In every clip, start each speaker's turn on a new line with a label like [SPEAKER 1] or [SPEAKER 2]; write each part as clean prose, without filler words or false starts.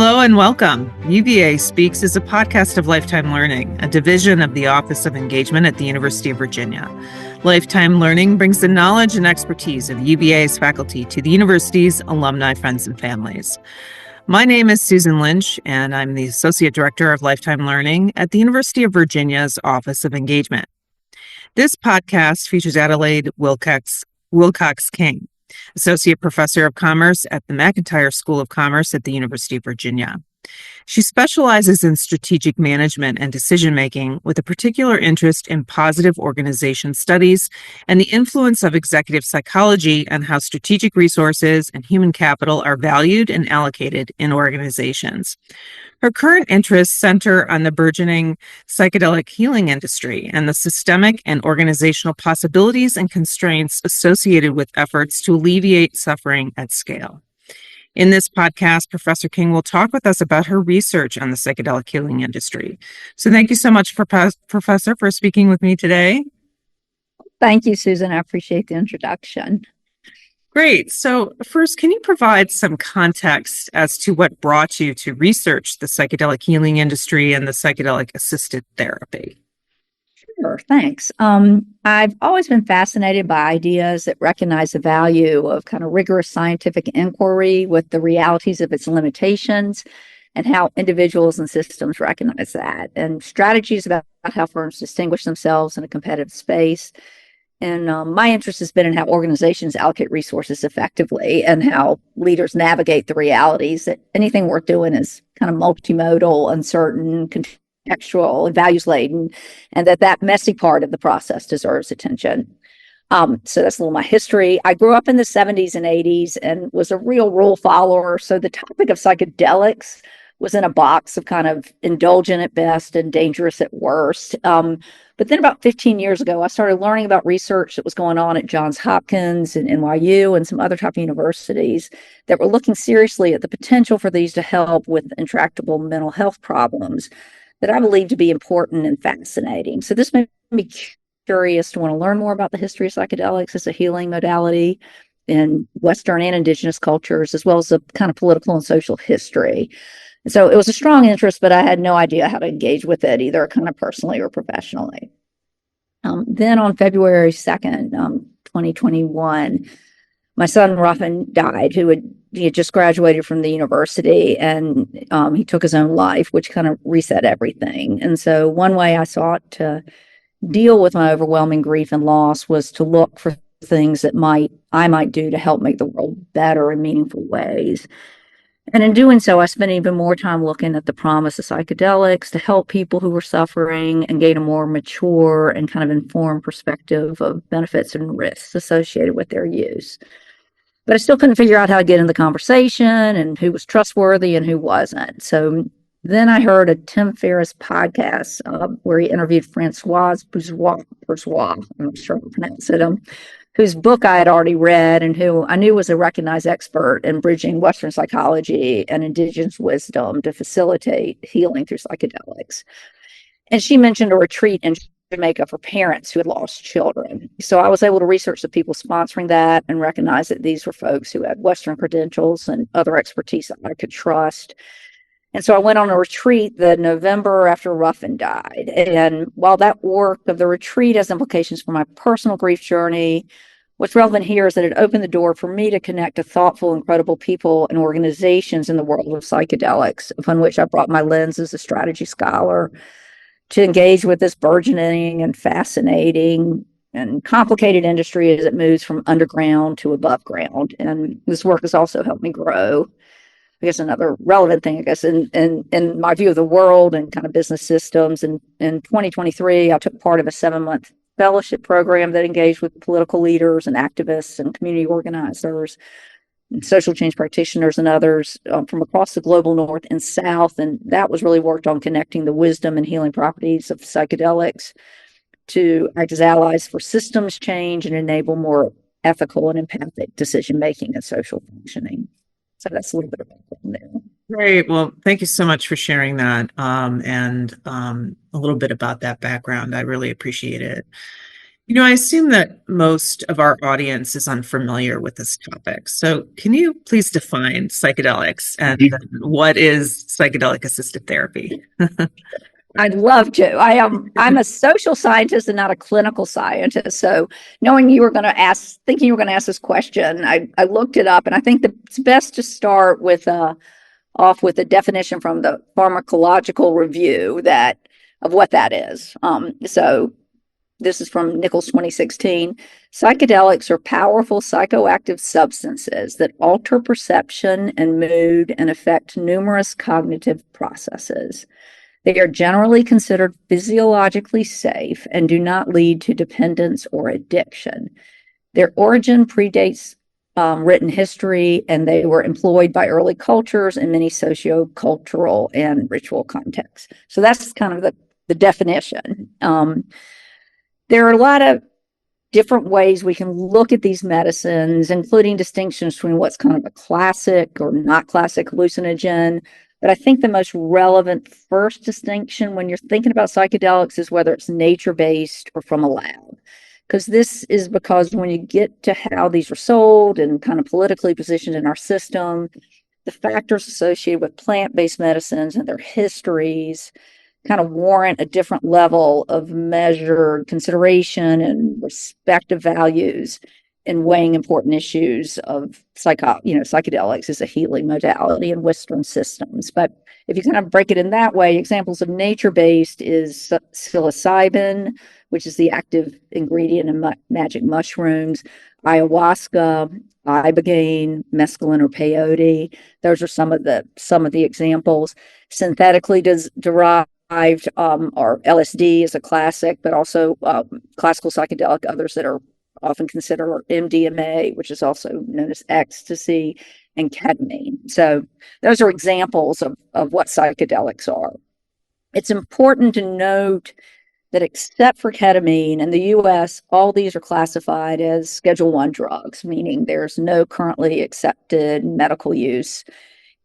[SPEAKER 1] Hello and welcome. UVA Speaks is a podcast of Lifetime Learning, a division of the Office of Engagement at the University of Virginia. Lifetime Learning brings the knowledge and expertise of UVA's faculty to the university's alumni, friends, and families. My name is Susan Lynch, and I'm the Associate Director of Lifetime Learning at the University of Virginia's Office of Engagement. This podcast features Adelaide Wilcox King, Associate Professor of Commerce at the McIntire School of Commerce at the University of Virginia. She specializes in strategic management and decision-making with a particular interest in positive organization studies and the influence of executive psychology and how strategic resources and human capital are valued and allocated in organizations. Her current interests center on the burgeoning psychedelic healing industry and the systemic and organizational possibilities and constraints associated with efforts to alleviate suffering at scale. In this podcast, Professor King will talk with us about her research on the psychedelic healing industry. So thank you so much, Professor, for speaking with me today.
[SPEAKER 2] Thank you, Susan. I appreciate the introduction.
[SPEAKER 1] Great. So first, can you provide some context as to what brought you to research the psychedelic healing industry and the psychedelic-assisted therapy?
[SPEAKER 2] Sure, thanks. I've always been fascinated by ideas that recognize the value of kind of rigorous scientific inquiry with the realities of its limitations and how individuals and systems recognize that, and strategies about how firms distinguish themselves in a competitive space. And my interest has been in how organizations allocate resources effectively and how leaders navigate the realities that anything worth doing is kind of multimodal, uncertain, contextual, and values-laden, and that messy part of the process deserves attention. So that's a little my history. I grew up in the 70s and 80s and was a real rule follower. So the topic of psychedelics was in a box of kind of indulgent at best and dangerous at worst. But then about 15 years ago, I started learning about research that was going on at Johns Hopkins and NYU and some other top universities that were looking seriously at the potential for these to help with intractable mental health problems that I believe to be important and fascinating. So this made me curious to want to learn more about the history of psychedelics as a healing modality in Western and Indigenous cultures, as well as the kind of political and social history. And so it was a strong interest, but I had no idea how to engage with it, either kind of personally or professionally. Then on February 2nd, 2021, my son Ruffin died, he had just graduated from the university, and he took his own life, which kind of reset everything. And so one way I sought to deal with my overwhelming grief and loss was to look for things that I might do to help make the world better in meaningful ways. And in doing so, I spent even more time looking at the promise of psychedelics to help people who were suffering and gain a more mature and kind of informed perspective of benefits and risks associated with their use. But I still couldn't figure out how to get in the conversation and who was trustworthy and who wasn't. So then I heard a Tim Ferriss podcast where he interviewed Francois Bourgeois, I'm not sure how to pronounce it, whose book I had already read and who I knew was a recognized expert in bridging Western psychology and indigenous wisdom to facilitate healing through psychedelics. And she mentioned a retreat in Jamaica for parents who had lost children. So I was able to research the people sponsoring that and recognize that these were folks who had Western credentials and other expertise that I could trust. And so I went on a retreat the November after Ruffin died. And while that work of the retreat has implications for my personal grief journey, what's relevant here is that it opened the door for me to connect to thoughtful, incredible people and organizations in the world of psychedelics, upon which I brought my lens as a strategy scholar to engage with this burgeoning and fascinating and complicated industry as it moves from underground to above ground. And this work has also helped me grow. I guess another relevant thing, in my view of the world and kind of business systems. And in 2023, I took part of a 7-month fellowship program that engaged with political leaders and activists and community organizers and social change practitioners and others from across the global North and South. And that was really worked on connecting the wisdom and healing properties of psychedelics to act as allies for systems change and enable more ethical and empathic decision-making and social functioning. So that's a little bit about there.
[SPEAKER 1] Great. Well, thank you so much for sharing that and a little bit about that background. I really appreciate it. I assume that most of our audience is unfamiliar with this topic. So, can you please define psychedelics and what is psychedelic assisted therapy?
[SPEAKER 2] I'd love to. I'm a social scientist and not a clinical scientist. So knowing you were going to ask, thinking you were going to ask this question, I looked it up, and I think that it's best to start with off with a definition from the Pharmacological Review that of what that is. So this is from Nichols 2016. Psychedelics are powerful psychoactive substances that alter perception and mood and affect numerous cognitive processes. They are generally considered physiologically safe and do not lead to dependence or addiction. Their origin predates written history, and they were employed by early cultures in many socio-cultural and ritual contexts. So that's kind of the definition. There are a lot of different ways we can look at these medicines, including distinctions between what's kind of a classic or not classic hallucinogen. But I think the most relevant first distinction when you're thinking about psychedelics is whether it's nature-based or from a lab. Because when you get to how these are sold and kind of politically positioned in our system, the factors associated with plant-based medicines and their histories kind of warrant a different level of measured consideration and respective values in weighing important issues of psychedelics as a healing modality in Western systems. But if you kind of break it in that way, examples of nature-based is psilocybin, which is the active ingredient in magic mushrooms, ayahuasca, ibogaine, mescaline, or peyote. Those are some of the examples. Synthetically derived or LSD is a classic, but also classical psychedelic, others that are often considered MDMA, which is also known as ecstasy, and ketamine. So those are examples of what psychedelics are. It's important to note that except for ketamine in the US, all these are classified as Schedule I drugs, meaning there's no currently accepted medical use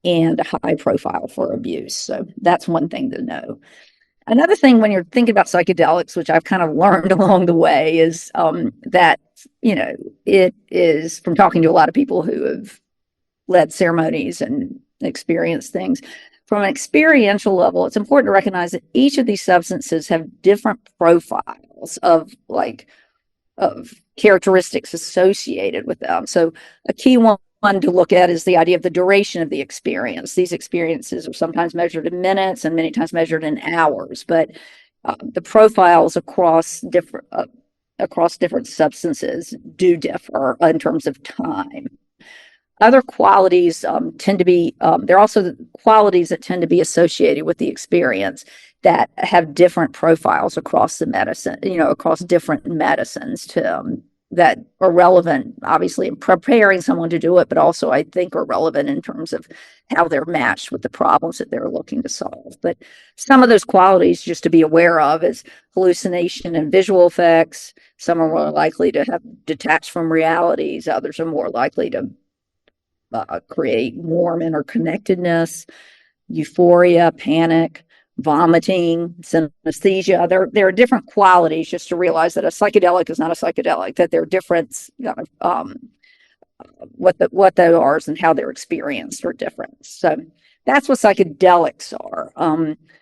[SPEAKER 2] and a high profile for abuse. So that's one thing to know. Another thing when you're thinking about psychedelics, which I've kind of learned along the way, is that, it is from talking to a lot of people who have led ceremonies and experienced things. From an experiential level, it's important to recognize that each of these substances have different profiles of characteristics associated with them. So a key one to look at is the idea of the duration of the experience. These experiences are sometimes measured in minutes and many times measured in hours, but the profiles across different substances do differ in terms of time. Other qualities tend to be, there are also qualities that tend to be associated with the experience that have different profiles across the medicine, across different medicines that are relevant, obviously, in preparing someone to do it, but also I think are relevant in terms of how they're matched with the problems that they're looking to solve. But some of those qualities just to be aware of is hallucination and visual effects. Some are more likely to have detached from realities. Others are more likely to create warm interconnectedness, euphoria, panic, vomiting, synesthesia. There are different qualities just to realize that a psychedelic is not a psychedelic, that there are different, what they are and how they're experienced are different. So that's what psychedelics are,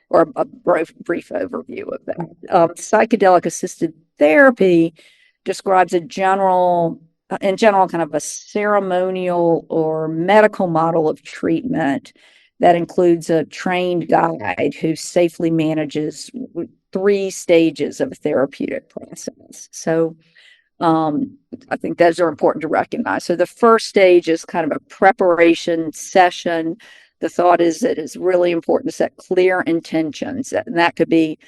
[SPEAKER 2] or a brief overview of that. Psychedelic-assisted therapy describes in general, kind of a ceremonial or medical model of treatment that includes a trained guide who safely manages 3 stages of a therapeutic process. So I think those are important to recognize. So the first stage is kind of a preparation session. The thought is that it's really important to set clear intentions, and that could be,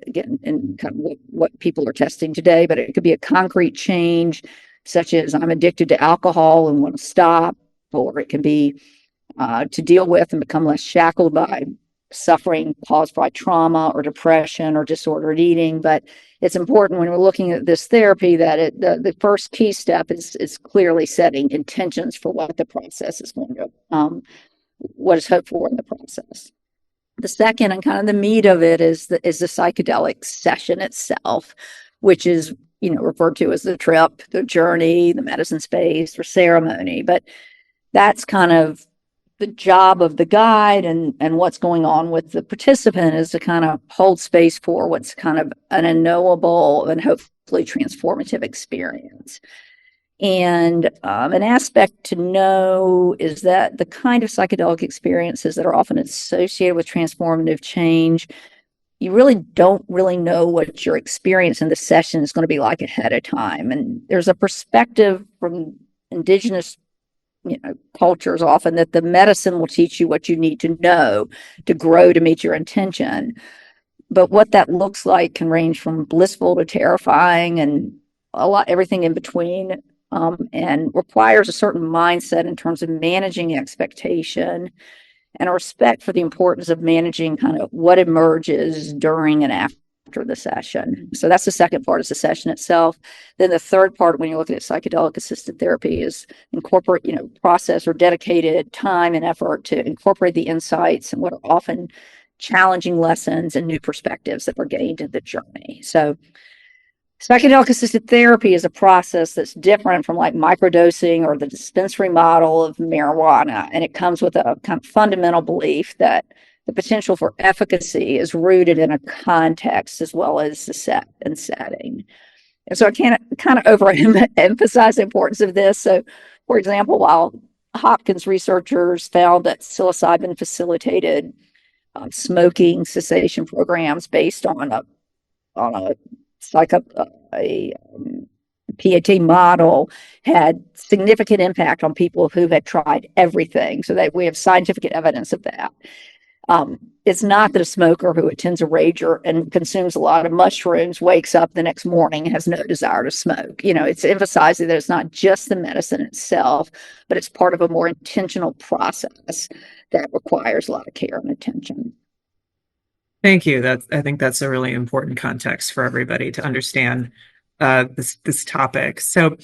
[SPEAKER 2] again, in kind of what people are testing today, but it could be a concrete change, such as I'm addicted to alcohol and want to stop, or it can be to deal with and become less shackled by suffering caused by trauma or depression or disordered eating. But it's important when we're looking at this therapy that the first key step is clearly setting intentions for what the process is going to, what is hoped for in the process. The second and kind of the meat of it is the psychedelic session itself, which is referred to as the trip, the journey, the medicine space, or ceremony. But that's kind of the job of the guide, and what's going on with the participant is to kind of hold space for what's kind of an unknowable and hopefully transformative experience. And an aspect to know is that the kind of psychedelic experiences that are often associated with transformative change, you really don't really know what your experience in the session is going to be like ahead of time. And there's a perspective from indigenous cultures often that the medicine will teach you what you need to know to grow to meet your intention. But what that looks like can range from blissful to terrifying and everything in between, and requires a certain mindset in terms of managing expectation and a respect for the importance of managing kind of what emerges during and after the session. So that's the second part, is the session itself. Then the third part, when you're looking at psychedelic assisted therapy, is incorporate, process or dedicated time and effort to incorporate the insights and what are often challenging lessons and new perspectives that were gained in the journey. So psychedelic assisted therapy is a process that's different from like microdosing or the dispensary model of marijuana. And it comes with a kind of fundamental belief that the potential for efficacy is rooted in a context as well as the setting. And so I can't kind of overemphasize the importance of this. So, for example, while Hopkins researchers found that psilocybin facilitated smoking cessation programs based on a PAT model, had significant impact on people who had tried everything. So that we have scientific evidence of that. It's not that a smoker who attends a rager and consumes a lot of mushrooms wakes up the next morning and has no desire to smoke. It's emphasizing that it's not just the medicine itself, but it's part of a more intentional process that requires a lot of care and attention.
[SPEAKER 1] Thank you. I think that's a really important context for everybody to understand this topic. So,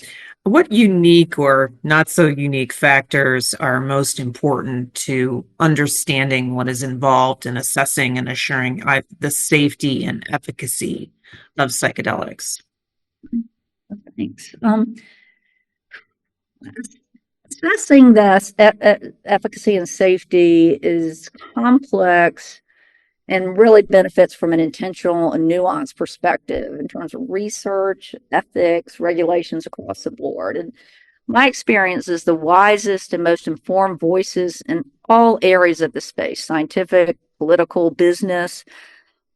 [SPEAKER 1] what unique or not so unique factors are most important to understanding what is involved in assessing and assuring the safety and efficacy of psychedelics?
[SPEAKER 2] Thanks. Assessing the efficacy and safety is complex and really benefits from an intentional and nuanced perspective in terms of research, ethics, regulations across the board. And my experience is the wisest and most informed voices in all areas of the space, scientific, political, business,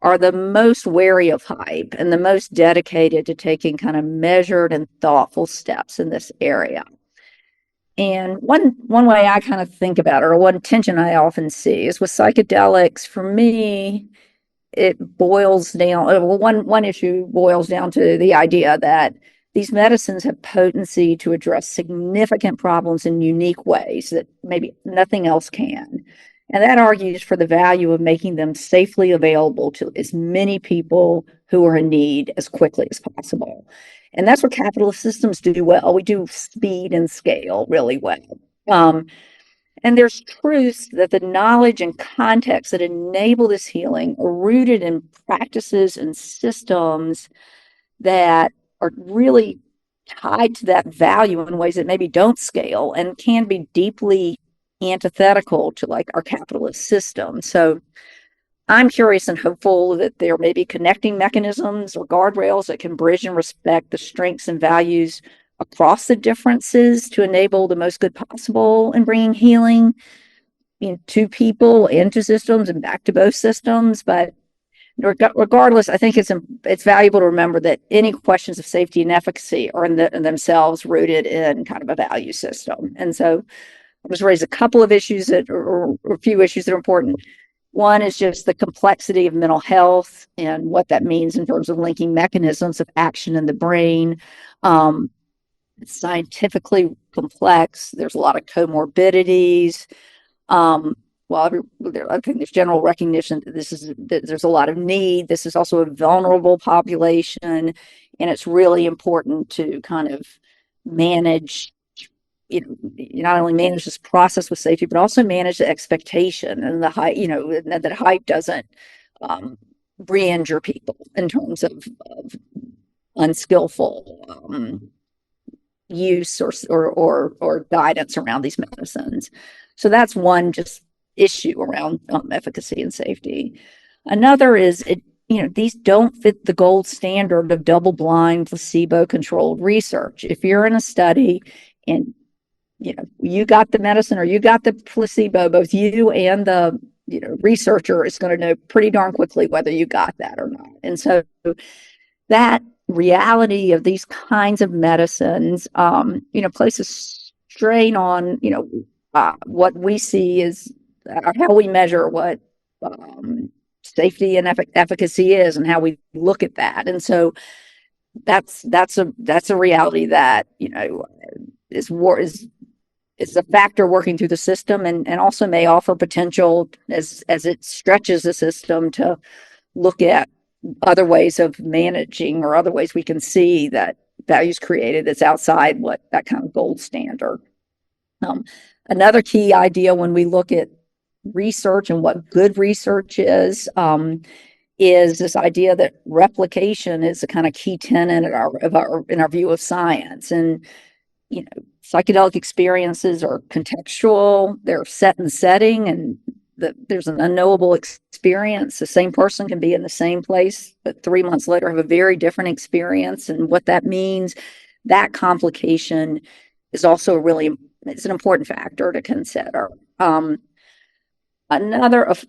[SPEAKER 2] are the most wary of hype and the most dedicated to taking kind of measured and thoughtful steps in this area. And one way I kind of think about it, or one tension I often see, is with psychedelics. For me, it boils down. Well, one issue boils down to the idea that these medicines have potency to address significant problems in unique ways that maybe nothing else can. And that argues for the value of making them safely available to as many people who are in need as quickly as possible. And that's what capitalist systems do well. We do speed and scale really well. And there's truths that the knowledge and context that enable this healing are rooted in practices and systems that are really tied to that value in ways that maybe don't scale and can be deeply antithetical to like our capitalist system. So I'm curious and hopeful that there may be connecting mechanisms or guardrails that can bridge and respect the strengths and values across the differences to enable the most good possible in bringing healing to people and to systems and back to both systems. But regardless, I think it's valuable to remember that any questions of safety and efficacy are in themselves rooted in kind of a value system. And so I'll just raise a couple of issues or a few issues that are important. One is just the complexity of mental health and what that means in terms of linking mechanisms of action in the brain. It's scientifically complex. There's a lot of comorbidities. I think there's general recognition that there's a lot of need. This is also a vulnerable population, and it's really important to kind of manage. You not only manage this process with safety, but also manage the expectation and the hype, that hype doesn't re-injure people in terms of unskillful use or guidance around these medicines. So that's one just issue around efficacy and safety. Another is these don't fit the gold standard of double-blind, placebo-controlled research. If you're in a study and you got the medicine or you got the placebo, both you and the researcher is going to know pretty darn quickly whether you got that or not. And so that reality of these kinds of medicines, places strain on, what we see is how we measure what safety and efficacy is and how we look at that. And so that's a reality that, is a factor working through the system and also may offer potential as it stretches the system to look at other ways of managing or other ways we can see that values created that's outside what that kind of gold standard. Another key idea when we look at research and what good research is this idea that replication is a kind of key tenet in our view of science. And psychedelic experiences are contextual, they're set in setting, and there's an unknowable experience. The same person can be in the same place, but 3 months later have a very different experience. And what that means, that complication is also it's an important factor to consider. Another of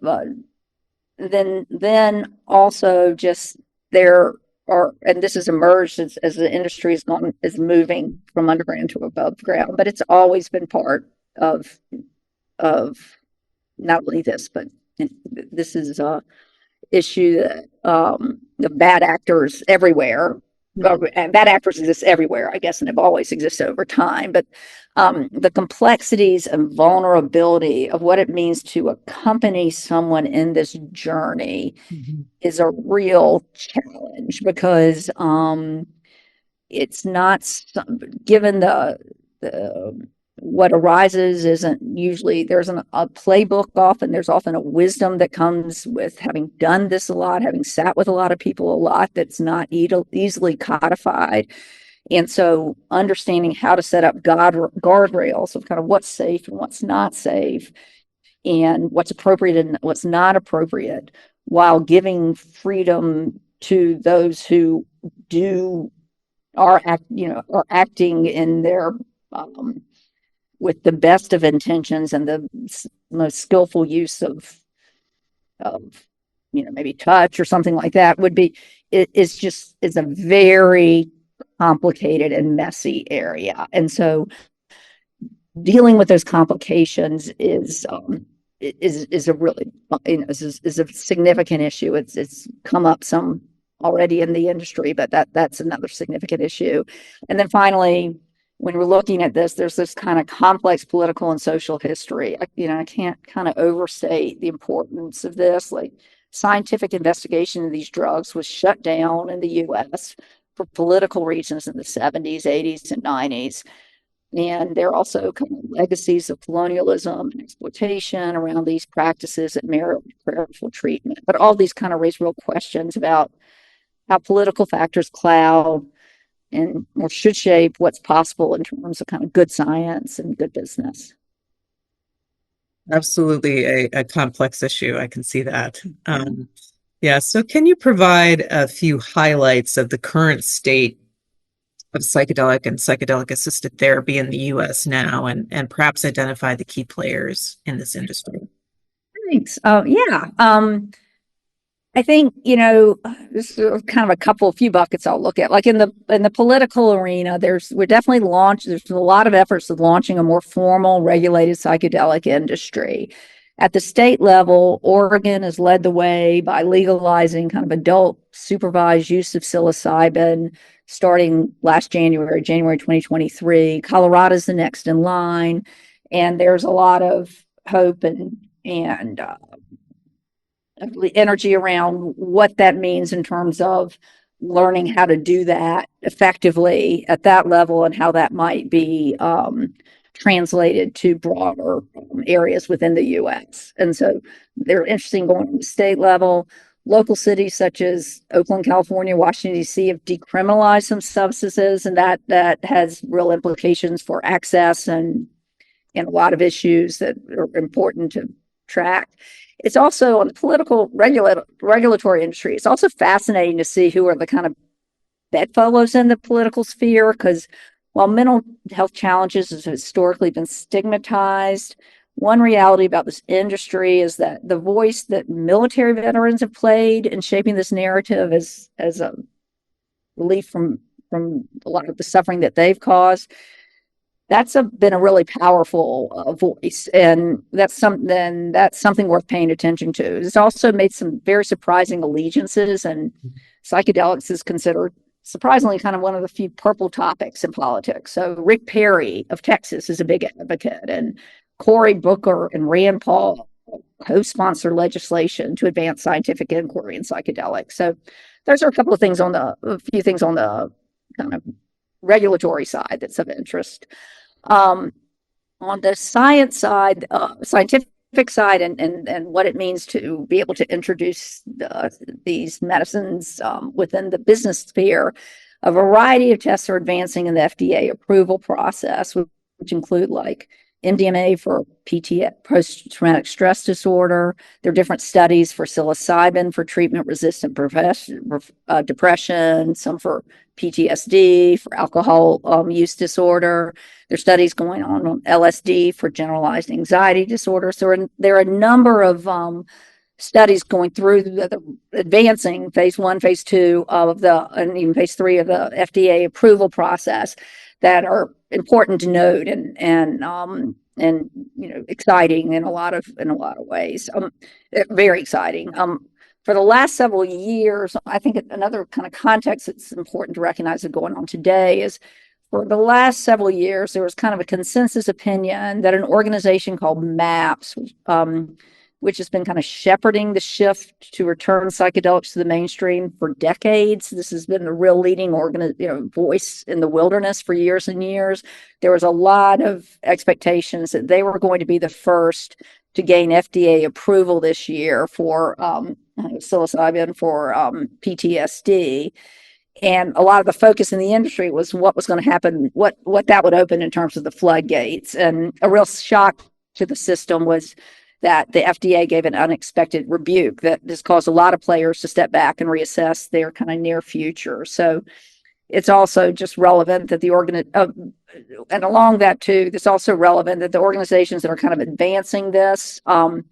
[SPEAKER 2] then also just there are, and this has emerged as the industry is moving from underground to above ground, but it's always been part of not only this, but this is a issue that the bad actors everywhere. And bad actors exist everywhere, I guess, and have always existed over time. But the complexities and vulnerability of what it means to accompany someone in this journey is a real challenge because it's not given the what arises isn't usually there's a playbook often. There's often a wisdom that comes with having done this a lot, having sat with a lot of people a lot that's not easily codified. And so understanding how to set up guardrails of kind of what's safe and what's not safe and what's appropriate and what's not appropriate while giving freedom to those who are acting in their with the best of intentions and the most skillful use of maybe touch or something like that is a very complicated and messy area. And so dealing with those complications is a really is a significant issue. It's come up some already in the industry, but that's another significant issue. And then finally, when we're looking at this, there's this kind of complex political and social history. I can't kind of overstate the importance of this. Like scientific investigation of these drugs was shut down in the U.S. for political reasons in the 70s, 80s, and 90s. And there are also kind of legacies of colonialism and exploitation around these practices that merit careful treatment. But all these kind of raise real questions about how political factors cloud and or should shape what's possible in terms of kind of good science and good business.
[SPEAKER 1] Absolutely a complex issue. I can see that. Yeah. So can you provide a few highlights of the current state of psychedelic and psychedelic-assisted therapy in the U.S. now and perhaps identify the key players in this industry?
[SPEAKER 2] Thanks. I think, this is kind of a few buckets I'll look at. Like in the political arena, there's a lot of efforts of launching a more formal, regulated psychedelic industry. At the state level, Oregon has led the way by legalizing kind of adult supervised use of psilocybin starting last January 2023. Colorado's the next in line, and there's a lot of hope and energy around what that means in terms of learning how to do that effectively at that level and how that might be translated to broader areas within the U.S. And so they're interesting going to the state level. local cities such as Oakland, California, Washington, D.C. have decriminalized some substances, and that has real implications for access and a lot of issues that are important to track. It's also on the political regulatory industry. It's also fascinating to see who are the kind of bedfellows in the political sphere, because while mental health challenges have historically been stigmatized, one reality about this industry is that the voice that military veterans have played in shaping this narrative as a relief from a lot of the suffering that they've caused, that's been a really powerful voice, and that's something worth paying attention to. It's also made some very surprising allegiances, and psychedelics is considered surprisingly kind of one of the few purple topics in politics. So Rick Perry of Texas is a big advocate, and Cory Booker and Rand Paul co-sponsor legislation to advance scientific inquiry in psychedelics. So those are a few things on the kind of regulatory side that's of interest. On the science side, scientific side, and what it means to be able to introduce these medicines within the business sphere, a variety of tests are advancing in the FDA approval process, which include like MDMA for post-traumatic stress disorder. There are different studies for psilocybin for treatment-resistant depression, some for PTSD, for alcohol use disorder. There are studies going on LSD for generalized anxiety disorder. So there are a number of studies going through the advancing phase 1, phase 2 and even phase 3 of the FDA approval process that are important to note and exciting in a lot of ways. Very exciting. For the last several years, I think another kind of context that's important to recognize that's going on today is, for the last several years, there was kind of a consensus opinion that an organization called MAPS, which has been kind of shepherding the shift to return psychedelics to the mainstream for decades. This has been the real leading voice in the wilderness for years and years. There was a lot of expectations that they were going to be the first to gain FDA approval this year for psilocybin for PTSD. And a lot of the focus in the industry was what was going to happen, what that would open in terms of the floodgates. And a real shock to the system was that the FDA gave an unexpected rebuke that has caused a lot of players to step back and reassess their kind of near future. So it's also just relevant that and along that too, it's also relevant that the organizations that are kind of advancing this, the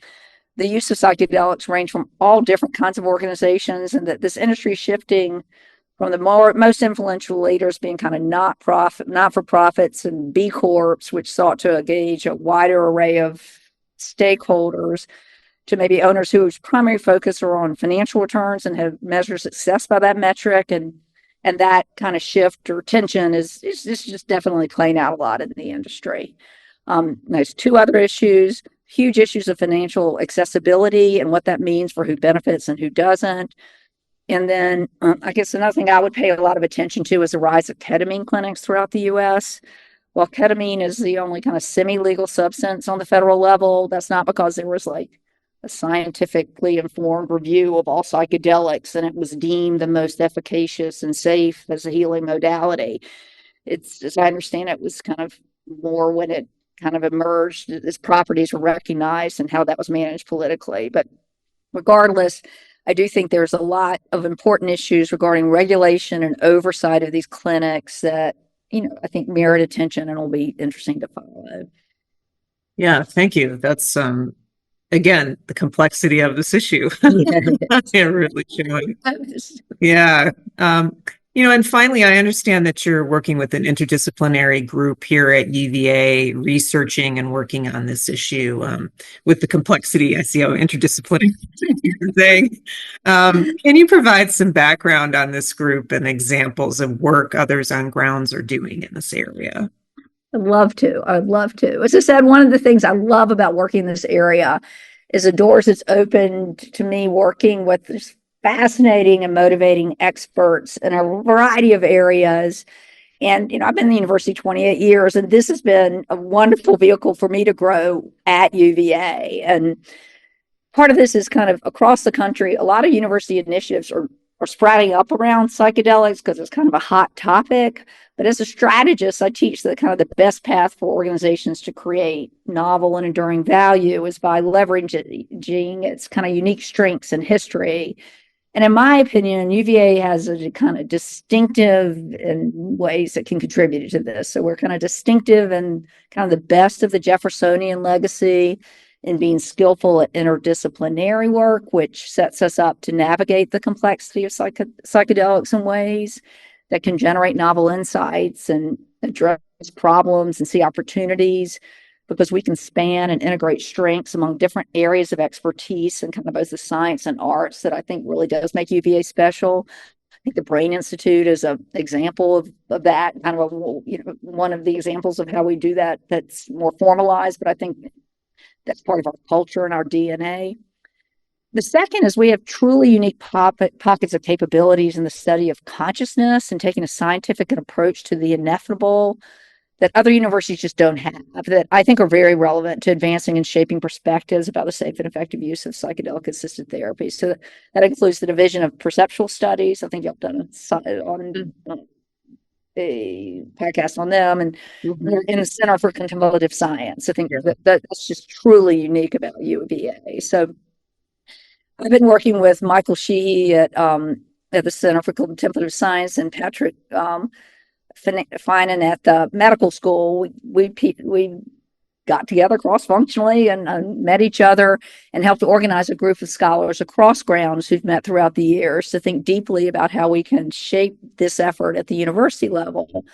[SPEAKER 2] use of psychedelics range from all different kinds of organizations, and that this industry is shifting from the most influential leaders being kind of not-for-profits and B Corps, which sought to engage a wider array of stakeholders, to maybe owners whose primary focus are on financial returns and have measured success by that metric. And that kind of shift or tension is just definitely playing out a lot in the industry. There's two other issues, huge issues of financial accessibility and what that means for who benefits and who doesn't. And then I guess another thing I would pay a lot of attention to is the rise of ketamine clinics throughout the U.S. While ketamine is the only kind of semi-legal substance on the federal level, that's not because there was like a scientifically informed review of all psychedelics and it was deemed the most efficacious and safe as a healing modality. It's, as I understand it, was kind of more when it kind of emerged, its properties were recognized and how that was managed politically. But regardless, I do think there's a lot of important issues regarding regulation and oversight of these clinics that I think merit attention and will be interesting to follow.
[SPEAKER 1] Yeah, thank you. That's again, the complexity of this issue. Yeah, really showing. Yeah. And finally, I understand that you're working with an interdisciplinary group here at UVA, researching and working on this issue with the complexity. I see how interdisciplinary you're saying. Can you provide some background on this group and examples of work others on grounds are doing in this area?
[SPEAKER 2] I'd love to. As I said, one of the things I love about working in this area is the doors it's opened to me working with this fascinating and motivating experts in a variety of areas. And, I've been in the university 28 years, and this has been a wonderful vehicle for me to grow at UVA. And part of this is kind of across the country. A lot of university initiatives are sprouting up around psychedelics because it's kind of a hot topic. But as a strategist, I teach that kind of the best path for organizations to create novel and enduring value is by leveraging its kind of unique strengths and history. And in my opinion, UVA has a kind of distinctive in ways that can contribute to this. So we're kind of distinctive and kind of the best of the Jeffersonian legacy in being skillful at interdisciplinary work, which sets us up to navigate the complexity of psychedelics in ways that can generate novel insights and address problems and see opportunities, because we can span and integrate strengths among different areas of expertise and kind of both the science and arts that I think really does make UVA special. I think the Brain Institute is an example of that, kind of one of the examples of how we do that that's more formalized, but I think that's part of our culture and our DNA. The second is we have truly unique pockets of capabilities in the study of consciousness and taking a scientific approach to the ineffable that other universities just don't have, that I think are very relevant to advancing and shaping perspectives about the safe and effective use of psychedelic-assisted therapy. So that includes the division of perceptual studies. I think y'all done a podcast on them, and in the Center for Contemplative Science. I think that's just truly unique about UVA. So I've been working with Michael Sheehy at the Center for Contemplative Science and Patrick Finan at the medical school. We got together cross-functionally and met each other and helped to organize a group of scholars across grounds who've met throughout the years to think deeply about how we can shape this effort at the university level,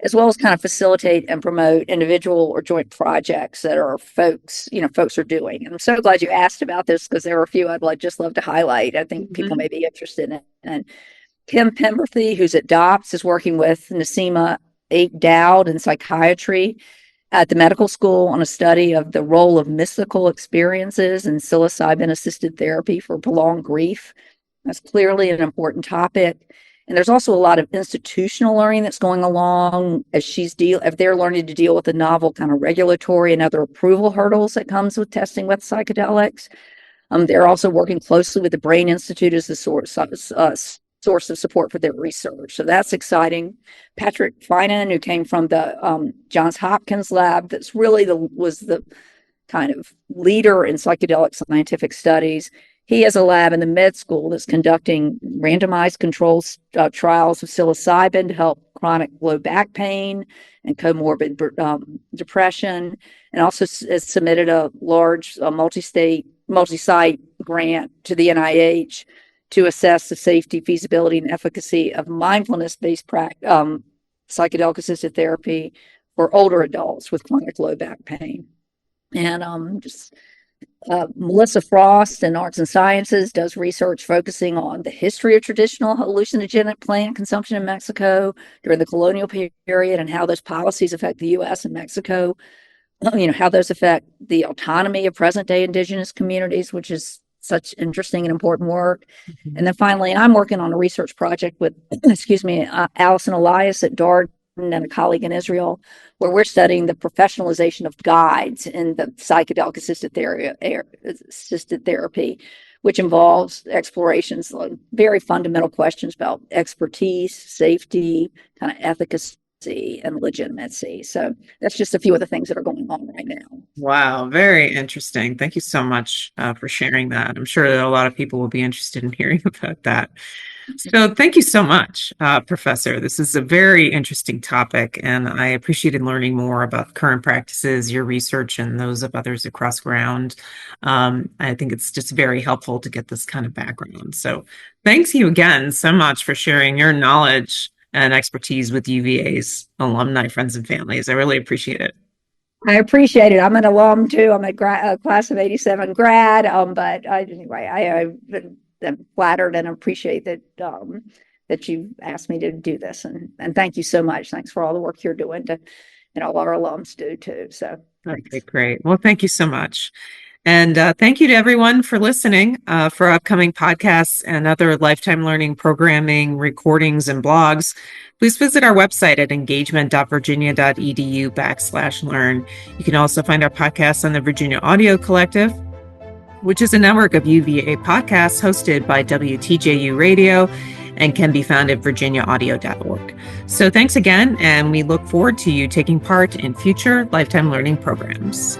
[SPEAKER 2] as well as kind of facilitate and promote individual or joint projects that our folks are doing. And I'm so glad you asked about this, because there are a few I'd just love to highlight. I think people may be interested in it. And Kim Pemberthy, who's at DOPS, is working with Nasima Dowd in psychiatry at the medical school on a study of the role of mystical experiences in psilocybin-assisted therapy for prolonged grief. That's clearly an important topic. And there's also a lot of institutional learning that's going along as if they're learning to deal with the novel kind of regulatory and other approval hurdles that comes with testing with psychedelics. They're also working closely with the Brain Institute as the source of support for their research. So that's exciting. Patrick Finan, who came from the Johns Hopkins lab, that's really was the kind of leader in psychedelic scientific studies. He has a lab in the med school that's conducting randomized control trials of psilocybin to help chronic low back pain and comorbid depression, and also has submitted a large multi-site grant to the NIH to assess the safety, feasibility, and efficacy of mindfulness-based psychedelic-assisted therapy for older adults with chronic low back pain. And Melissa Frost in Arts and Sciences does research focusing on the history of traditional hallucinogenic plant consumption in Mexico during the colonial period and how those policies affect the U.S. and Mexico, how those affect the autonomy of present-day indigenous communities, which is such interesting and important work. And then finally, I'm working on a research project with, Alison Elias at Darden and a colleague in Israel, where we're studying the professionalization of guides in the psychedelic-assisted therapy, which involves explorations of very fundamental questions about expertise, safety, kind of efficacy, and legitimacy. So that's just a few of the things that are going on right now.
[SPEAKER 1] Wow, very interesting. Thank you so much for sharing that. I'm sure that a lot of people will be interested in hearing about that. So thank you so much, Professor. This is a very interesting topic, and I appreciated learning more about current practices, your research, and those of others across ground. I think it's just very helpful to get this kind of background. So thanks you again so much for sharing your knowledge and expertise with UVA's alumni, friends, and families. I really appreciate it.
[SPEAKER 2] I appreciate it. I'm an alum too. I'm a class of '87 grad. But I'm flattered and appreciate that that you asked me to do this, and thank you so much. Thanks for all the work you're doing and all our alums do too. So
[SPEAKER 1] okay, great. Well, thank you so much. And thank you to everyone for listening. For upcoming podcasts and other lifetime learning programming, recordings, and blogs, please visit our website at engagement.virginia.edu/learn. You can also find our podcasts on the Virginia Audio Collective. which is a network of UVA podcasts hosted by WTJU Radio and can be found at virginiaaudio.org. So thanks again, and we look forward to you taking part in future Lifetime Learning programs.